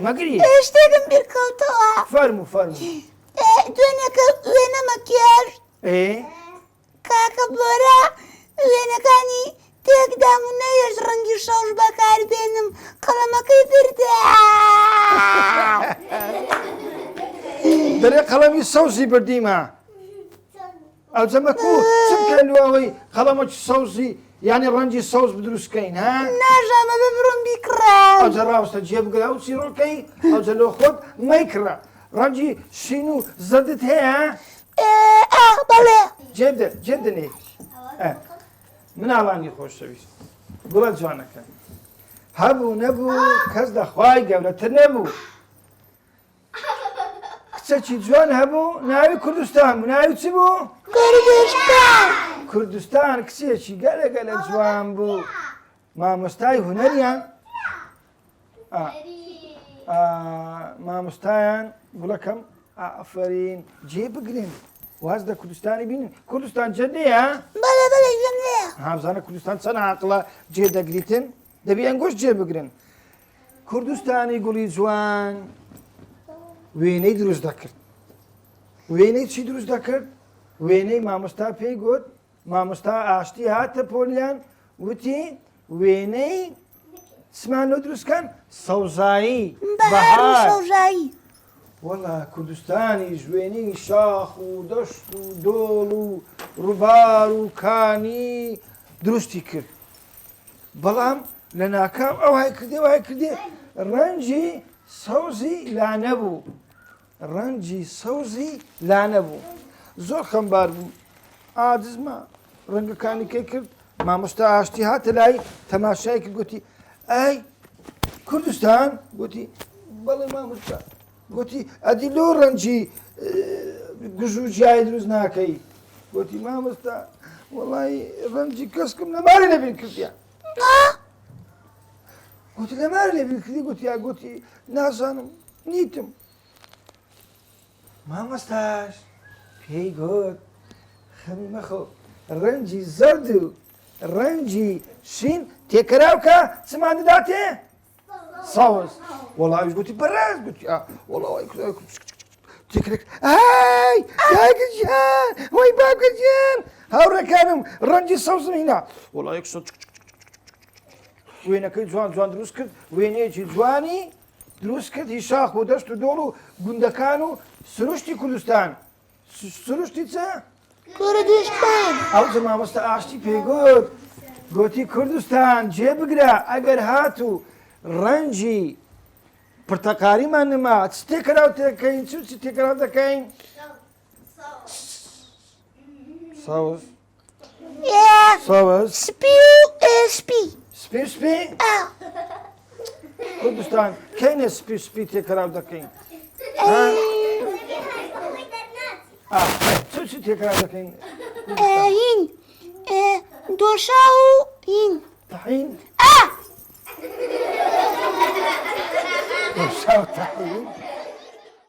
مەگریە شتێکم بیرکەوتەوە فەرموو دوێنێکە وێنە مەکیاژ کاکە بۆرە وێنەکانی تێکدام و نەیەش ڕەنگی شەوش بەکاربێنم قەڵەمەکەی بردا دەرێ قەڵەمی سەوزی بردیمە ئەو جەمەکو چم کەلوەوەی قەڵەمە سەوزی یعنی ڕەنگی سەوز بدروستکەین ها ناژامە ببڕم بیکڕام ئەوجە ڕاوستە جێبگرا و چیرۆکەی ئەوجە لۆ خۆت مەیکڕە ڕەنگی شین و زەردت هەیە بەڵێ جێبدنێ مناڵانی خۆشەویست گوڵە جوانەکە هەبوو نەبوو کەس دەخوای گەورەتر نەبوو کچەکی جوان هەبوو ناوی کوردستان بوو ناوی چی بوو؟ کوردستان کچێکی گەلە جوان بوو مامۆستای هونەریان مامۆستایان گوڵەکەم ئافرین جێ بگرین واز لە کوردستانی بینن کوردستان جێدەیە؟ بەڵێ جێدەیە هەمزانە کوردستان چەند عاقڵە جێ دەگریتن دەبی ئەنگۆش جێ بگرن کوردستانی گوڵی جوان وێنەی دروست دەکرد وێنەی چی دروست دەکرد؟ وێنەی مامۆستا پێی گوت مامۆستا ئاشتی هاتە پۆلیان وتی وێنەی چمانۆ دروستکەن سەوزایی بەهار شەوژایی وەڵا کوردستانیش وێنەی شاخ و دەشت و دۆڵ و ڕووبار و کانی دروستی کرد بەڵام لە ناکام ئەو های کردێ ڕەنجی سەوزی لا نەبوو ڕەنجی سەوزی لا نەبوو زۆر خەمبار بوو ئاجزمە ڕەنگەکانی کەی کرد مامۆستا ئاشتی هاتە لای تەماشای کرد گوتی ئەی کوردستان گوتی بەڵێ مامۆستا گوتی ئەدی لۆ ڕەنجی گژ و جیای دروست ناکەی گوتی مامۆستا وەڵی ڕەنجی کەسکم لەمارە لەبین کردیە گوتی لەمارە لەبین کردی گوتی نازانم نیتم مامۆستاش پێی گوت خەمی مەخۆ ڕەنجی زەرد و ڕەنجی شین تێکەراوکە چمان دەداتێ سەوز وەڵاویش گوتی بەڕاست گوتی وەڵاوی تێکرێک ئای داگەجیان وەی باگەجیان هاوڕێکانم ڕەنجی سەوزم هینا وەڵاوی وێنەکەی جوان دروست کرد وێنەیەکی جوانی دروست کرد هی شاخ و دەشت و دۆڵ و گوندەکان و سروشتی کوردستان سروشتی چە؟ کوردستان ئەوجە مامۆستا ئاشتی پێیگوت گوتی کوردستان جێبگرە ئەگەر هاتوو ڕەنجی پرتەقالیمان نما چ تێکەراو تێکەین چ تێکەراو دەکەین؟ سەوز سەوز سپی و سپی سپی کوردستان کەینە سپی تێکەراو دەکەین چ تێکەراو دەکەین هین دۆشا و هین تەحین دۆشا و تەحین